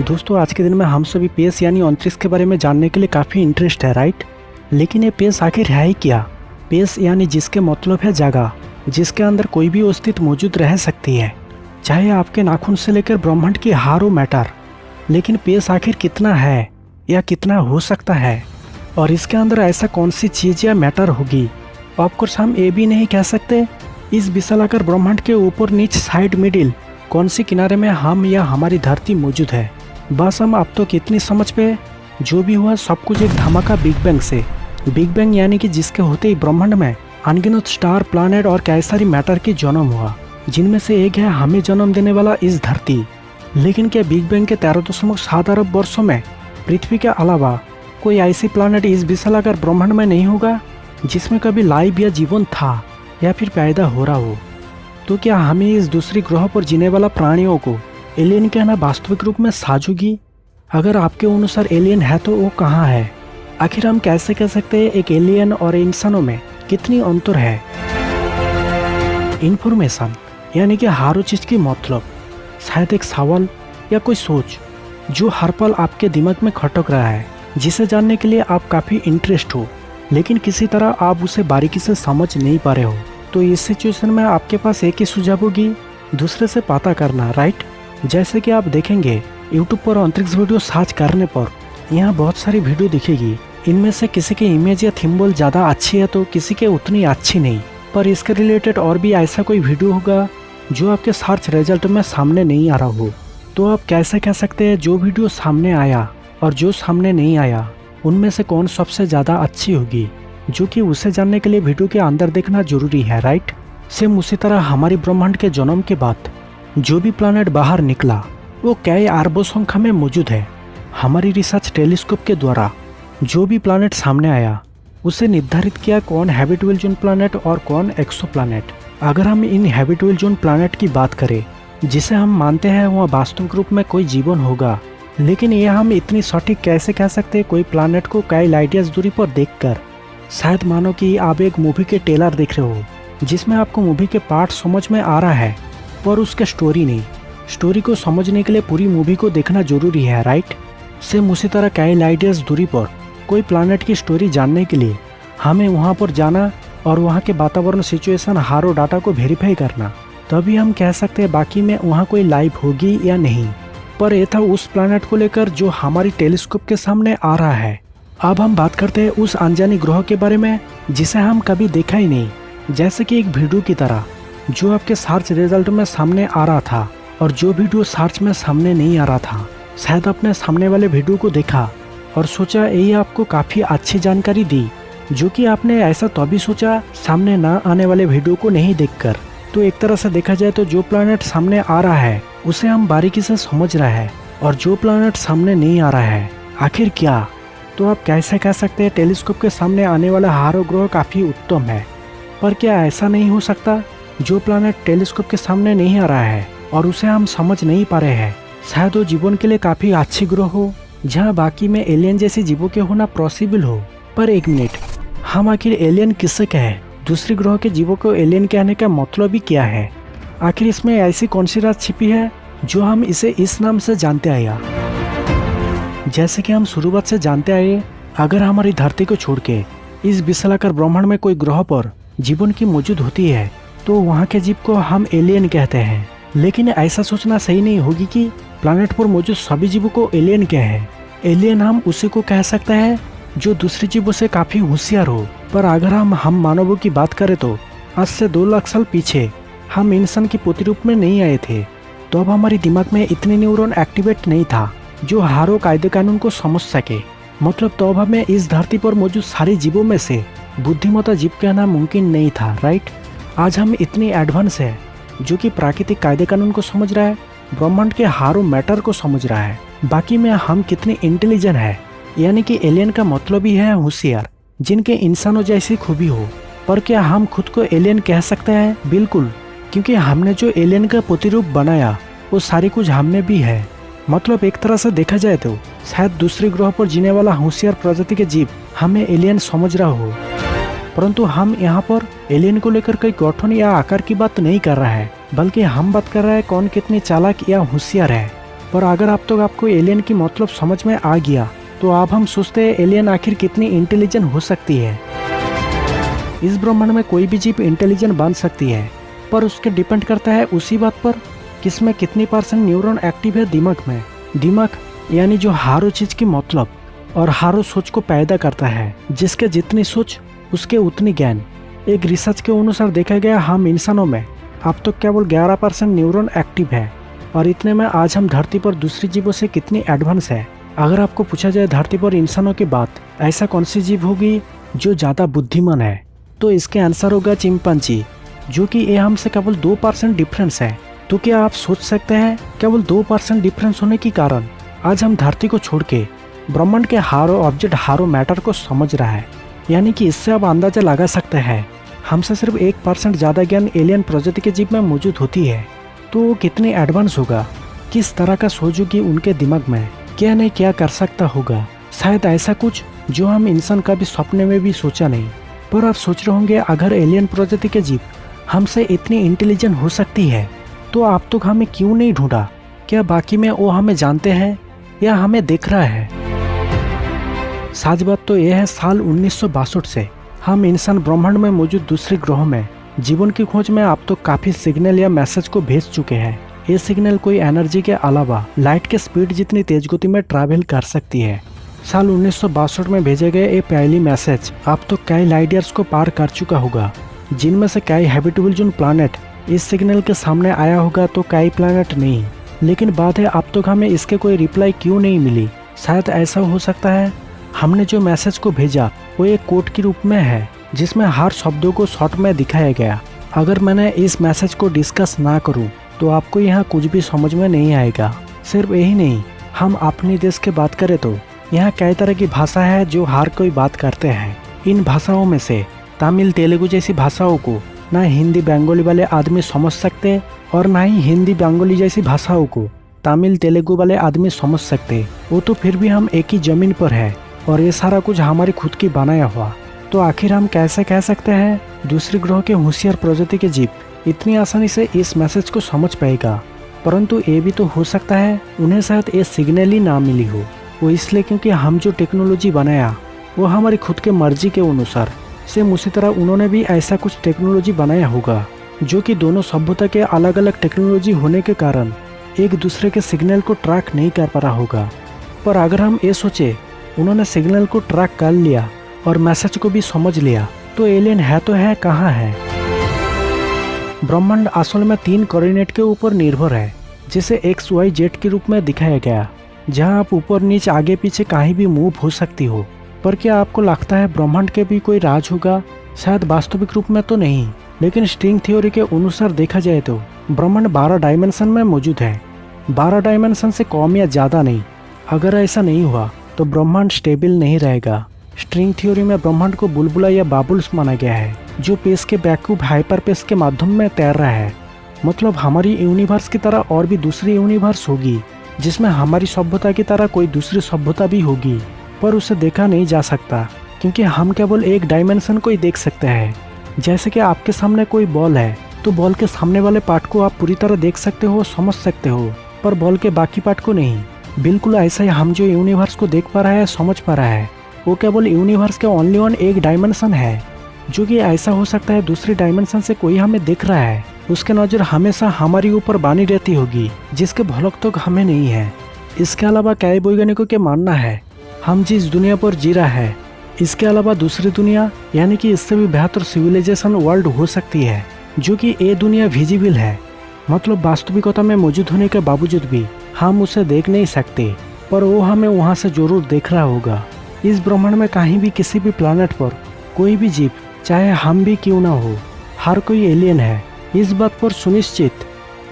दोस्तों आज के दिन में हम सभी पेस यानी अंतरिक्ष के बारे में जानने के लिए काफ़ी इंटरेस्ट है, राइट। लेकिन ये पेस आखिर है ही क्या? पेस यानी जिसके मतलब है जगह, जिसके अंदर कोई भी अस्तित्व मौजूद रह सकती है, चाहे आपके नाखून से लेकर ब्रह्मांड की हारो मैटर। लेकिन पेस आखिर कितना है या कितना हो सकता है, और इसके अंदर ऐसा कौन सी चीज़ या मैटर होगी? ऑफकोर्स हम ये भी नहीं कह सकते इस विशालाकार ब्रह्मांड के ऊपर नीच साइड मिडिल कौन सी किनारे में हम या हमारी धरती मौजूद है। बस हम अब तो कितनी समझ पे जो भी हुआ सब कुछ एक धमाका बिग बैंग से। बिग बैंग यानी कि जिसके होते ही ब्रह्मांड में अनगिनत स्टार, प्लैनेट और कई सारी मैटर की जन्म हुआ, जिनमें से एक है हमें जन्म देने वाला इस धरती। लेकिन क्या बिग बैंग के 13.7 अरब वर्षों में पृथ्वी के अलावा कोई ऐसी प्लैनेट इस विशालाकार ब्रह्मांड में नहीं होगा जिसमें कभी लाइफ या जीवन था या फिर पैदा हो रहा हो? तो क्या हमें इस दूसरी ग्रह पर जीने वाला प्राणियों को एलियन कहना वास्तविक रूप में साजूगी? अगर आपके अनुसार एलियन है तो वो कहाँ है? आखिर हम कैसे कह सकते हैं एक एलियन और इंसानों में कितनी अंतर है? इंफॉर्मेशन यानी कि हर चीज़ की मतलब, शायद एक सवाल या कोई सोच जो हर पल आपके दिमाग में खटक रहा है, जिसे जानने के लिए आप काफ़ी इंटरेस्ट हो, लेकिन किसी तरह आप उसे बारीकी से समझ नहीं पा रहे हो। तो इस सिचुएशन में आपके पास एक ही सुझाव होगी, दूसरे से पता करना, राइट। जैसे कि आप देखेंगे यूट्यूब पर अंतरिक्ष वीडियो सर्च करने पर यहाँ बहुत सारी वीडियो दिखेगी। इनमें से किसी के इमेज या थिम्बल ज़्यादा अच्छी है तो किसी के उतनी अच्छी नहीं, पर इसके रिलेटेड और भी ऐसा कोई वीडियो होगा जो आपके सर्च रिजल्ट में सामने नहीं आ रहा हो। तो आप कैसे कह सकते हैं जो वीडियो सामने आया और जो सामने नहीं आया उनमें से कौन सबसे ज़्यादा अच्छी होगी? जो कि उसे जानने के लिए वीडियो के अंदर देखना जरूरी है, राइट। सेम उसी तरह हमारी ब्रह्मांड के जन्म के बाद जो भी प्लैनेट बाहर निकला वो कई अरबों संख्या में मौजूद है। हमारी रिसर्च टेलीस्कोप के द्वारा जो भी प्लैनेट सामने आया उसे निर्धारित किया कौन हैबिटेबल जोन प्लैनेट और कौन एक्सो प्लैनेट। अगर हम इन हैबिटेबल जोन प्लैनेट की बात करें जिसे हम मानते हैं वहाँ वास्तविक रूप में कोई जीवन होगा, लेकिन यह हम इतनी सटीक कैसे कह सकते हैं कोई प्लैनेट को कई लाइट ईयर्स दूरी पर देखकर? शायद मानो कि आप एक मूवी के ट्रेलर देख रहे हो जिसमें आपको मूवी के पार्ट समझ में आ रहा है पर उसके स्टोरी नहीं। स्टोरी को समझने के लिए पूरी मूवी को देखना जरूरी है, राइट। सेम उसी तरह कई लाइट ईयर्स दूरी पर कोई प्लैनेट की स्टोरी जानने के लिए हमें वहाँ पर जाना और वहाँ के वातावरण, सिचुएशन, हारो डाटा को वेरीफाई करना, तभी हम कह सकते हैं बाकी में वहाँ कोई लाइफ होगी या नहीं। पर यह था उस प्लैनेट को लेकर जो हमारी टेलीस्कोप के सामने आ रहा है। अब हम बात करते हैं उस अनजानी ग्रह के बारे में जिसे हम कभी देखा ही नहीं, जैसे कि एक वीडियो की तरह जो आपके सर्च रिजल्ट में सामने आ रहा था और जो वीडियो सर्च में सामने नहीं आ रहा था। शायद आपने सामने वाले वीडियो को देखा और सोचा यही आपको काफ़ी अच्छी जानकारी दी, जो कि आपने ऐसा तभी सोचा सामने ना आने वाले वीडियो को नहीं देखकर। तो एक तरह से देखा जाए तो जो प्लैनेट सामने आ रहा है उसे हम बारीकी से समझ रहे हैं, और जो प्लैनेट सामने नहीं आ रहा है आखिर क्या? तो आप कैसे कह सकते हैं टेलीस्कोप के सामने आने वाला हारो ग्रह काफ़ी उत्तम है? पर क्या ऐसा नहीं हो सकता जो प्लैनेट टेलीस्कोप के सामने नहीं आ रहा है और उसे हम समझ नहीं पा रहे हैं, शायद वो जीवन के लिए काफ़ी अच्छी ग्रह हो जहाँ बाकी में एलियन जैसी जीवों के होना पॉसिबल हो? पर एक मिनट, हम आखिर एलियन किससे कहें? दूसरी ग्रह के जीवों को एलियन कहने का मतलब ही क्या है? आखिर इसमें ऐसी कौन सी राज छिपी है जो हम इसे इस नाम से जानते आए? जैसे कि हम शुरुआत से जानते आए, अगर हमारी धरती को छोड़ के इस विशालाकार ब्रह्मांड में कोई ग्रह पर जीवन की मौजूद होती है तो वहाँ के जीव को हम एलियन कहते हैं। लेकिन ऐसा सोचना सही नहीं होगी कि प्लैनेट पर मौजूद सभी जीवों को एलियन कहें। एलियन हम उसी को कह सकते हैं जो दूसरे जीवों से काफ़ी होशियार हो। पर अगर हम मानवों की बात करें तो आज से 2 लाख साल पीछे हम इंसान की प्रतिरूप में नहीं आए थे, तो अब हमारे दिमाग में इतने न्यूरॉन एक्टिवेट नहीं था जो हारो कायदे कानून को समझ सके। मतलब तो अब हमें इस धरती पर मौजूद सारे जीवों में से बुद्धिमत्ता जीव कहना मुमकिन नहीं था, राइट। आज हम इतनी एडवांस है जो कि प्राकृतिक कायदे कानून को समझ रहा है, ब्रह्मांड के हारो मैटर को समझ रहा है। बाकी में हम कितनी इंटेलिजेंट है, यानी कि एलियन का मतलब ही है होशियार, जिनके इंसानों जैसी खूबी हो। पर क्या हम खुद को एलियन कह सकते हैं? बिल्कुल, क्योंकि हमने जो एलियन का प्रतिरूप बनाया वो सारी कुछ हमने भी है। मतलब एक तरह से देखा जाए तो शायद दूसरे ग्रह पर जीने वाला होशियार प्रजाति के जीव हमें एलियन समझ रहा हो, परंतु हम यहाँ पर एलियन को लेकर कोई गठन या आकार की बात नहीं कर रहा है, बल्कि हम बात कर रहे हैं कौन कितनी चालाक या होशियार है। पर अगर आपको एलियन की मतलब समझ में आ गया तो अब हम सोचते हैं एलियन आखिर कितनी इंटेलिजेंट हो सकती है। इस ब्रह्मांड में कोई भी जीव इंटेलिजेंट बन सकती है, पर उसके डिपेंड करता है उसी बात पर किसमें कितनी % न्यूरॉन एक्टिव है दिमाग में। दिमाग यानी जो हारो चीज की मतलब और हारो सोच को पैदा करता है, जिसके जितनी सोच उसके उतनी ज्ञान। एक रिसर्च के अनुसार देखा गया हम इंसानों में अब तो केवल 11% न्यूरॉन एक्टिव है, और इतने में आज हम धरती पर दूसरी जीवों से कितनी एडवांस है। अगर आपको पूछा जाए धरती पर इंसानों की बात, ऐसा कौन सी जीव होगी जो ज़्यादा बुद्धिमान है, तो इसके आंसर होगा चिंपांजी, जो कि ये हमसे केवल 2% डिफरेंस है। तो क्या आप सोच सकते हैं केवल 2% डिफरेंस होने के कारण आज हम धरती को छोड़ के ब्रह्मांड के हारो ऑब्जेक्ट हारो मैटर को समझ रहा है। यानी कि इससे आप अंदाजा लगा सकते हैं हमसे सिर्फ 1% ज़्यादा ज्ञान एलियन प्रजाति के जीव में मौजूद होती है, तो वो कितनी एडवांस होगा, किस तरह का सोच होगी उनके दिमाग में, क्या नहीं क्या कर सकता होगा। शायद ऐसा कुछ जो हम इंसान का भी सपने में भी सोचा नहीं। पर आप सोच रहे होंगे अगर एलियन प्रजाति के जीव हमसे इतनी इंटेलिजेंट हो सकती है तो आप तक हमें क्यों नहीं ढूंढा? क्या बाकी में वो हमें जानते हैं या हमें देख रहा है? सच बात तो यह है, साल 1962 से हम इंसान ब्रह्मांड में मौजूद दूसरे ग्रहों में जीवन की खोज में अब तो काफी सिग्नल या मैसेज को भेज चुके हैं। ये सिग्नल कोई एनर्जी के अलावा लाइट के स्पीड जितनी तेज गति में ट्रैवल कर सकती है। साल 1962 में भेजे गए ये पहली मैसेज अब तो कई लाइट ईयर्स को पार कर चुका होगा, जिनमें से कई हैबिटेबल जोन प्लानट इस सिग्नल के सामने आया होगा तो कई प्लानट नहीं। लेकिन बात है अब तक हमें इसके कोई रिप्लाई क्यों नहीं मिली। शायद ऐसा हो सकता है हमने जो मैसेज को भेजा वो एक कोड के रूप में है, जिसमें हर शब्दों को शॉर्ट में दिखाया गया। अगर मैंने इस मैसेज को डिस्कस ना करूं तो आपको यहाँ कुछ भी समझ में नहीं आएगा। सिर्फ यही नहीं, हम अपने देश की बात करें तो यहाँ कई तरह की भाषा है जो हर कोई बात करते हैं। इन भाषाओं में से तमिल तेलुगु जैसी भाषाओं को ना हिंदी बंगाली वाले आदमी समझ सकते और ना ही हिंदी बंगाली जैसी भाषाओं को तमिल तेलुगु वाले आदमी समझ सकते। वो तो फिर भी हम एक ही जमीन पर है और ये सारा कुछ हमारी खुद की बनाया हुआ। तो आखिर हम कैसे कह सकते हैं दूसरे ग्रह के होशियार प्रजाति के जीव इतनी आसानी से इस मैसेज को समझ पाएगा? परंतु ये भी तो हो सकता है उन्हें शायद ये सिग्नल ही ना मिली हो। वो इसलिए क्योंकि हम जो टेक्नोलॉजी बनाया वो हमारी खुद के मर्जी के अनुसार। सेम उसी तरह उन्होंने भी ऐसा कुछ टेक्नोलॉजी बनाया होगा जो कि दोनों सभ्यता के अलग अलग टेक्नोलॉजी होने के कारण एक दूसरे के सिग्नल को ट्रैक नहीं कर पा रहा होगा। पर अगर हम ये सोचे उन्होंने सिग्नल को ट्रैक कर लिया और मैसेज को भी समझ लिया, तो एलियन है तो है कहाँ है? ब्रह्मांड असल में 3 कोऑर्डिनेट के ऊपर निर्भर है, जिसे XYZ के रूप में दिखाया गया, जहां आप ऊपर नीचे आगे पीछे कहीं भी मूव हो सकती हो। पर क्या आपको लगता है ब्रह्मांड के भी कोई राज होगा? शायद वास्तविक रूप में तो नहीं, लेकिन स्ट्रिंग थ्योरी के अनुसार देखा जाए तो ब्रह्मांड 12 डायमेंशन में मौजूद है। 12 डायमेंशन से कम या ज़्यादा नहीं। अगर ऐसा नहीं हुआ तो ब्रह्मांड स्टेबल नहीं रहेगा। स्ट्रिंग थ्योरी में ब्रह्मांड को बुलबुला या बाबुल्स माना गया है, जो पेस के बैक्यूब हाइपर पेस के माध्यम में तैर रहा है। मतलब हमारी यूनिवर्स की तरह और भी दूसरी यूनिवर्स होगी, जिसमें हमारी सभ्यता की तरह कोई दूसरी सभ्यता भी होगी, पर उसे देखा नहीं जा सकता क्योंकि हम केवल एक डायमेंशन को ही देख सकते हैं। जैसे कि आपके सामने कोई बॉल है तो बॉल के सामने वाले पार्ट को आप पूरी तरह देख सकते हो, समझ सकते हो, पर बॉल के बाकी पार्ट को नहीं। बिल्कुल ऐसा ही हम जो यूनिवर्स को देख पा रहा है, समझ पा रहा है, वो केवल यूनिवर्स के ओनली वन एक डायमेंशन है, जो कि ऐसा हो सकता है दूसरी डायमेंशन से कोई हमें देख रहा है, उसके नज़र हमेशा हमारे ऊपर बानी रहती होगी, जिसके भलक तक हमें नहीं है। इसके अलावा कई वैज्ञानिकों के मानना है हम जिस दुनिया पर जी रहा है, इसके अलावा दूसरी दुनिया यानी कि इससे भी बेहतर सिविलाइजेशन वर्ल्ड हो सकती है, जो कि ये दुनिया विजिबल है। मतलब वास्तविकता में मौजूद होने के बावजूद भी हम उसे देख नहीं सकते, पर वो हमें वहाँ से जरूर देख रहा होगा। इस ब्रह्मांड में कहीं भी किसी भी प्लानट पर कोई भी जीव, चाहे हम भी क्यों ना हो, हर कोई एलियन है। इस बात पर सुनिश्चित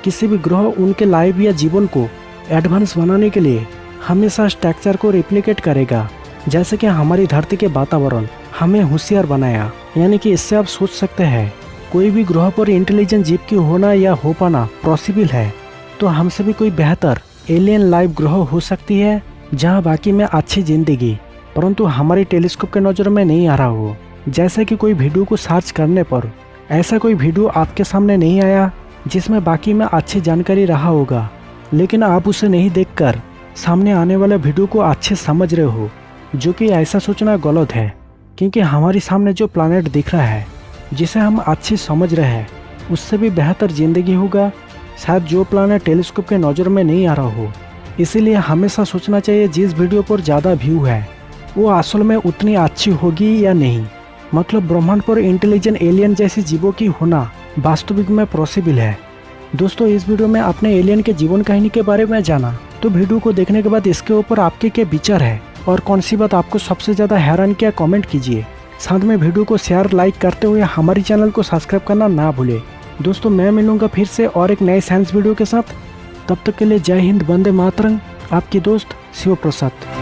किसी भी ग्रह उनके लाइफ या जीवन को एडवांस बनाने के लिए हमेशा स्ट्रक्चर को रिप्लिकेट करेगा, जैसे कि हमारी धरती के वातावरण हमें होशियार बनाया। यानी कि इससे आप सोच सकते हैं कोई भी ग्रह पर इंटेलिजेंट जीव की होना या हो पाना पॉसिबल है, तो हमसे भी कोई बेहतर एलियन लाइफ ग्रह हो सकती है जहां बाकी में अच्छी जिंदगी, परंतु हमारी टेलीस्कोप के नज़र में नहीं आ रहा हो। जैसे कि कोई वीडियो को सर्च करने पर ऐसा कोई वीडियो आपके सामने नहीं आया जिसमें बाकी में अच्छी जानकारी रहा होगा, लेकिन आप उसे नहीं देखकर सामने आने वाले वीडियो को अच्छे समझ रहे हो, जो कि ऐसा सोचना गलत है, क्योंकि हमारे सामने जो प्लानट दिख रहा है जिसे हम अच्छे समझ रहे हैं उससे भी बेहतर ज़िंदगी होगा शायद जो प्लानट टेलीस्कोप के नज़र में नहीं आ रहा हो। इसीलिए हमेशा सोचना चाहिए जिस वीडियो पर ज़्यादा व्यू है वो असल में उतनी अच्छी होगी या नहीं। मतलब ब्रह्मांड पर इंटेलिजेंट एलियन जैसी जीवों की होना वास्तविक में पॉसिबल है। दोस्तों, इस वीडियो में आपने एलियन के जीवन कहानी के बारे में जाना, तो वीडियो को देखने के बाद इसके ऊपर आपके क्या विचार है और कौन सी बात आपको सबसे ज़्यादा हैरान किया, कमेंट कीजिए। साथ में वीडियो को शेयर लाइक करते हुए हमारे चैनल को सब्सक्राइब करना ना भूले। दोस्तों, मैं मिलूंगा फिर से और एक नए साइंस वीडियो के साथ। तब तक के लिए जय हिंद, वंदे मातरम। आपकी दोस्त शिव प्रसाद।